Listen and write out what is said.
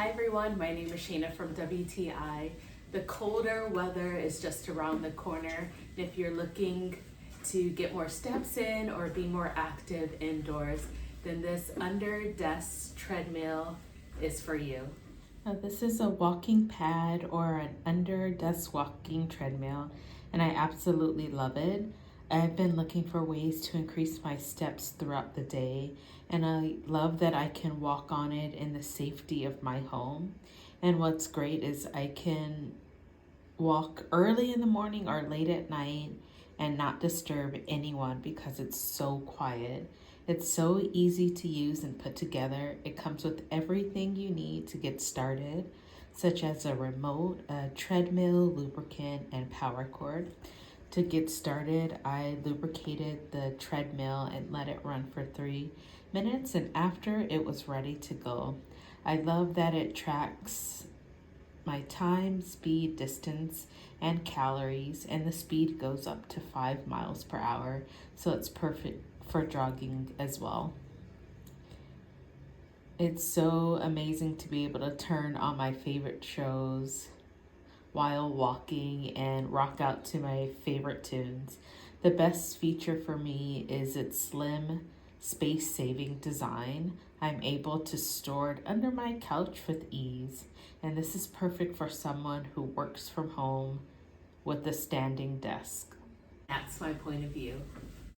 Hi everyone, my name is Shayna from WTI. The colder weather is just around the corner. If you're looking to get more steps in or be more active indoors, then this under desk treadmill is for you. This is a walking pad or an under desk walking treadmill, and I absolutely love it. I've been looking for ways to increase my steps throughout the day, and I love that I can walk on it in the safety of my home. And what's great is I can walk early in the morning or late at night and not disturb anyone because it's so quiet. It's so easy to use and put together. It comes with everything you need to get started, such as a remote, a treadmill, lubricant, and power cord. To get started, I lubricated the treadmill and let it run for 3 minutes, and after it was ready to go. I love that it tracks my time, speed, distance, and calories, and the speed goes up to 5 miles per hour, so it's perfect for jogging as well. It's so amazing to be able to turn on my favorite shows while walking and rock out to my favorite tunes. The best feature for me is its slim, space-saving design. I'm able to store it under my couch with ease, and this is perfect for someone who works from home with a standing desk. That's my point of view.